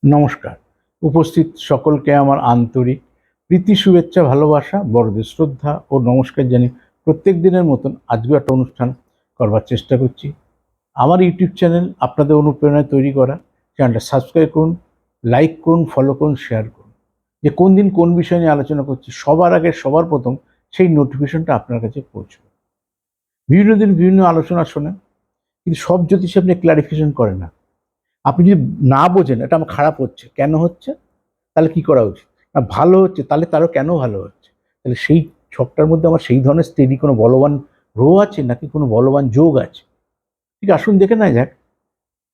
নমস্কার। উপস্থিত সকলকে আমার আন্তরিক প্রীতি, শুভেচ্ছা, ভালোবাসা, বড়দের শ্রদ্ধা ও নমস্কার জানিয়ে প্রত্যেক দিনের মতন আজকেও একটা অনুষ্ঠান করবার চেষ্টা করছি। আমার ইউটিউব চ্যানেল আপনাদের অনুপ্রেরণায় তৈরি করা। চ্যানেলটা সাবস্ক্রাইব করুন, লাইক করুন, ফলো করুন, শেয়ার করুন। যে কোন দিন কোন বিষয় নিয়ে আলোচনা করছি সবার আগে সবার প্রথম সেই নোটিফিকেশনটা আপনার কাছে পৌঁছবে। বিভিন্ন দিন বিভিন্ন আলোচনা শোনেন, কিন্তু সব জ্যোতিষী আপনি ক্লারিফিকেশন করেন না। আপনি যদি না বোঝেন এটা আমার খারাপ হচ্ছে, কেন হচ্ছে, তাহলে কি করা উচিত? না ভালো হচ্ছে, তাহলে তারও কেন ভালো হচ্ছে? তাহলে সেই ছকটার মধ্যে আমার সেই ধরনের স্টেডি কোনো বলবান রো আছে নাকি কোনো বলবান যোগ আছে? ঠিক আসুন দেখে নেওয়া যাক।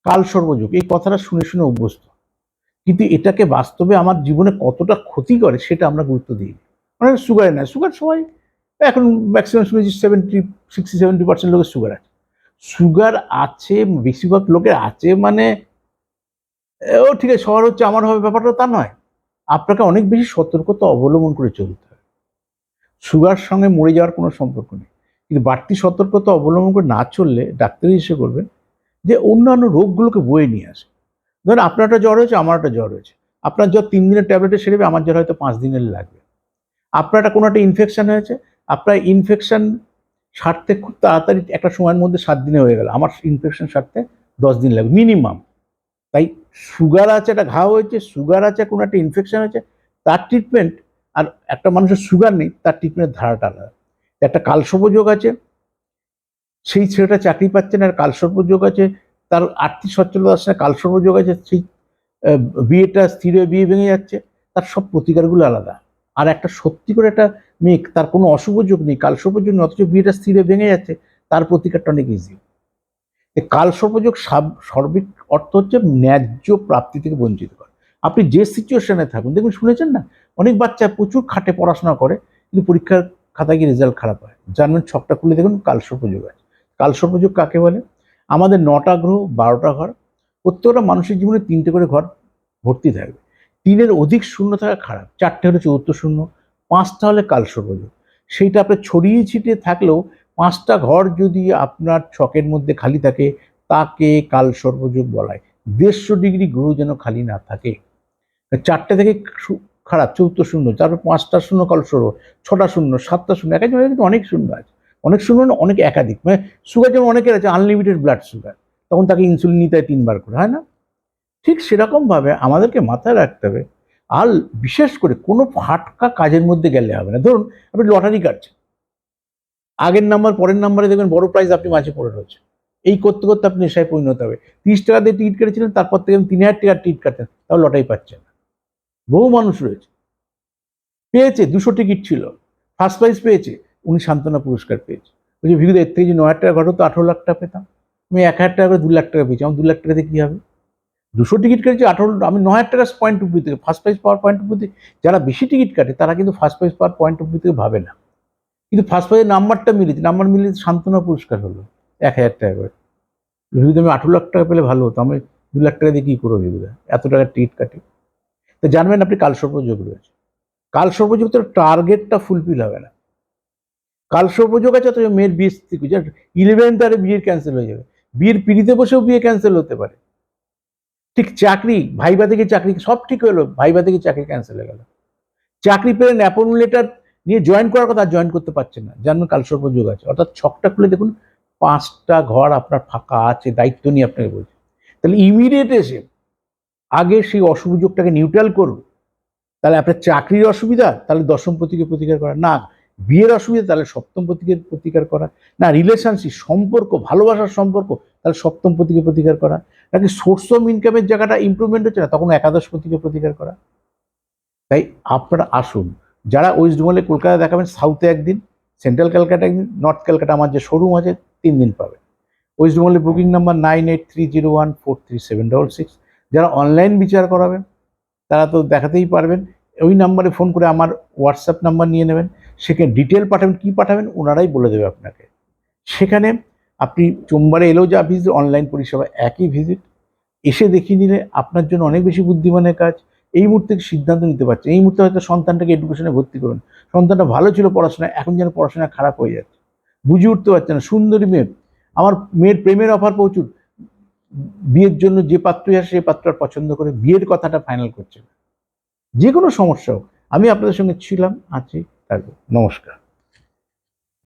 কাল সর্বযোগ এই কথাটা শুনে শুনে অভ্যস্ত, কিন্তু এটাকে বাস্তবে আমার জীবনে কতটা ক্ষতি করে সেটা আমরা গুরুত্ব দিই। মানে সুগারে না, সুগার সবাই এখন ম্যাক্সিমাম শুনেছি 60-70% লোকের সুগার আছে। সুগার আছে, বেশিরভাগ লোকের আছে মানে ও ঠিক আছে সবার হচ্ছে আমার হবে ব্যাপারটা তা নয়। আপনাকে অনেক বেশি সতর্কতা অবলম্বন করে চলতে হবে। সুগার সঙ্গে মরে যাওয়ার কোনো সম্পর্ক নেই, কিন্তু বাড়তি সতর্কতা অবলম্বন করে না চললে ডাক্তার এসে করবেন যে অন্যান্য রোগগুলোকে বয়ে নিয়ে আসে। ধরেন আপনার একটা জ্বর হয়েছে, আমার একটা জ্বর হয়েছে। আপনার জ্বর 3 দিনের ট্যাবলেটে সেরে যাবে, আমার জ্বর হয়তো 5 দিনের লাগবে। আপনার একটা কোনো একটা ইনফেকশন হয়েছে, আপনার ইনফেকশন সারতে খুব তাড়াতাড়ি একটা সময়ের মধ্যে 7 দিনে হয়ে গেল, আমার ইনফেকশন সারতে 10 দিন লাগবে মিনিমাম। তাই সুগার আছে, একটা ঘা হয়েছে, সুগার আছে, কোনো একটা ইনফেকশন হয়েছে, তার ট্রিটমেন্ট আর একটা মানুষের সুগার নেই তার ট্রিটমেন্টের ধারাটা আলাদা। একটা কালসর্পযোগ আছে, সেই ছেলেটা চাকরি পাচ্ছে না, আর কালসর্পযোগ আছে, তার আর্থিক সচ্ছলতা আসছে না, কালসর্পযোগ আছে, সেই বিয়েটা স্থির হয়ে বিয়ে ভেঙে যাচ্ছে, তার সব প্রতিকারগুলো আলাদা। আর একটা সত্যি করে একটা মেয়ে, তার কোনো অশুভ যোগ নেই, কালসর্পযোগ নেই, অথচ বিয়েটা স্থির হয়ে ভেঙে যাচ্ছে, তার প্রতিকারটা অনেক ইজি। কালসর্পযোগ সার্বিক অর্থ হচ্ছে ন্যায্য প্রাপ্তি থেকে বঞ্চিত করা। আপনি যে সিচুয়েশনে থাকুন, দেখুন শুনেছেন না, অনেক বাচ্চা প্রচুর খাটে পড়াশোনা করে কিন্তু পরীক্ষার খাতায় গিয়ে রেজাল্ট খারাপ হয়। জানবেন ছকটা খুলে দেখুন কালসর্পযোগ আছে। কালসর্পযোগ কাকে বলে? আমাদের 9টা গ্রহ, 12টা ঘর, প্রত্যেকটা মানুষের জীবনে 3টে করে ঘর ভর্তি থাকবে। 3-এর অধিক শূন্য থাকা খারাপ, 4টে হলে চতুর্থ শূন্য, 5টা হলে কালসর্পযোগ। সেইটা আপনার ছড়িয়ে ছিটিয়ে থাকলেও 5টা ঘর যদি আপনার ছকের মধ্যে খালি থাকে তাকে কালসর্পযোগ বলা হয়। 150 ডিগ্রি গ্রহ যেন খালি না থাকে। 4টে থেকে খারাপ, চতুর্থ শূন্য, তারপর 5টা শূন্য কালসর্প, 6টা শূন্য, 7টা শূন্য, এক একজনের কিন্তু অনেক শূন্য আছে। অনেক শূন্য না, অনেক একাধিক, মানে সুগার যেমন অনেকের আছে আনলিমিটেড ব্লাড সুগার, তখন তাকে ইনসুলিন নিতে হয় 3 বার করে, হয় না? ঠিক সেরকমভাবে আমাদেরকে মাথায় রাখতে হবে। আর বিশেষ করে কোনো ফাটকা কাজের মধ্যে গেলে হবে না। ধরুন আপনি লটারি কাটছেন, আগের নাম্বার পরের নাম্বারে দেখবেন বড় প্রাইজ আপনি মাঝে পড়ে রয়েছে, এই করতে করতে আপনি নেশায় পরিণত হবে। 30 টাকা দিয়ে টিকিট কেটেছিলেন, তারপর থেকে 3,000 টাকার টিকিট কাটতেন, তাও লটারি পাচ্ছেন না। বহু মানুষ রয়েছে পেয়েছে, 200 টিকিট ছিল, ফার্স্ট প্রাইজ পেয়েছে, উনি সান্ত্বনা পুরস্কার পেয়েছে। ওই যে ভিড়, এর থেকে যে 9,000 টাকা ঘর হতো 18 লাখ টাকা পেতাম, আমি 1,000 টাকা করে 2 লাখ টাকা পেয়েছি, আমার 2 লাখ টাকাতে কি হবে? 200 টিকিট কেটেছি 18, আমি 9,000 টাকা পয়েন্ট অফ ভিউ থেকে, first prize power point of view থেকে। যারা বেশি টিকিট কাটে তারা কিন্তু first prize power point of view থেকে ভাবে না, কিন্তু ফার্স্ট প্রাইজের নাম্বারটা মিলেছে, নাম্বার মিলিয়ে সান্ত্বনা পুরস্কার হলো 1,000 টাকা করে। ভেবেছি আমি 18 লাখ টাকা পেলে ভালো হতো, আমি 2 লাখ টাকা দিয়ে কি করবো ভেবে, এত টাকার টিকিট কাটি। তো জানবেন আপনি কালসর্পযোগ রয়েছে। কালসর্পযোগ তো টার্গেটটা ফুলফিল হবে না। কালসর্পযোগ আছে তো মেয়ের বিয়ে 11th আরে বিয়ের ক্যান্সেল হয়ে যাবে, বিয়ের পিড়িতে বসেও বিয়ে ক্যান্সেল হতে পারে। ঠিক চাকরি, ভাইবা থেকে চাকরি সব ঠিক হলো, ভাইবা থেকে চাকরি ক্যান্সেল হয়ে গেল। চাকরি পেলেন, অ্যাপয়েন্টমেন্ট লেটার নিয়ে জয়েন করার কথা, জয়েন করতে পারছেন না, জানবেন কালসর্পযোগ আছে। অর্থাৎ ছকটা খুলে দেখুন 5টা ঘর আপনার ফাঁকা আছে, দায়িত্ব নিয়ে আপনাকে বলছি। তাহলে ইমিডিয়েট এসে আগে সেই অশুভ যোগটাকে নিউট্রাল করুন। তাহলে আপনার চাকরির অসুবিধা, তাহলে দশম পতিকে প্রতিকার করা, না বিয়ের অসুবিধা, তাহলে সপ্তম পতিকে প্রতিকার করা, না রিলেশনশিপ সম্পর্ক, ভালোবাসার সম্পর্ক, তাহলে সপ্তম পতিকে প্রতিকার করা, নাকি সোর্স অফ ইনকামের জায়গাটা ইমপ্রুভমেন্ট হচ্ছে না, তখন একাদশ পতিকে প্রতিকার করা। তাই আপনারা আসুন, যারা ওয়েস্ট বেঙ্গলে কলকাতা দেখাবেন, সাউথে একদিন, সেন্ট্রাল ক্যালকাটা একদিন, নর্থ ক্যালকাটা আমার যে শোরুম আছে 3 দিন পাবেন। ওয়েস্ট বেঙ্গলের বুকিং নাম্বার 9830143766। যারা অনলাইন বিচার করাবেন তারা তো দেখাতেই পারবেন, ওই নাম্বারে ফোন করে আমার হোয়াটসঅ্যাপ নাম্বার নিয়ে নেবেন, সেখানে ডিটেল পাঠাবেন, কী পাঠাবেন ওনারাই বলে দেবে আপনাকে। সেখানে আপনি চেম্বারে এলেও যা ভিজিট, অনলাইন পরিষেবা একই ভিজিট, এসে দেখিয়ে নিলে আপনার জন্য অনেক বেশি বুদ্ধিমানের কাজ। এই মুহূর্তে সিদ্ধান্ত নিতে পারছেন, এই মুহূর্তে হয়তো সন্তানটাকে এডুকেশনে ভর্তি করুন, সন্তানটা ভালো ছিল পড়াশোনায়, এখন যেন পড়াশোনা খারাপ হয়ে যাচ্ছে, বুঝে উঠতে পারছে না, সুন্দরী মেয়ে, আমার মেয়ের প্রেমের অফার প্রচুর, বিয়ের জন্য যে পাত্রই আসে সেই পাত্র পছন্দ করে বিয়ের কথাটা ফাইনাল করছে না। যে কোনো সমস্যা হোক, আমি আপনাদের সঙ্গে ছিলাম, আছি, থাকবো। নমস্কার।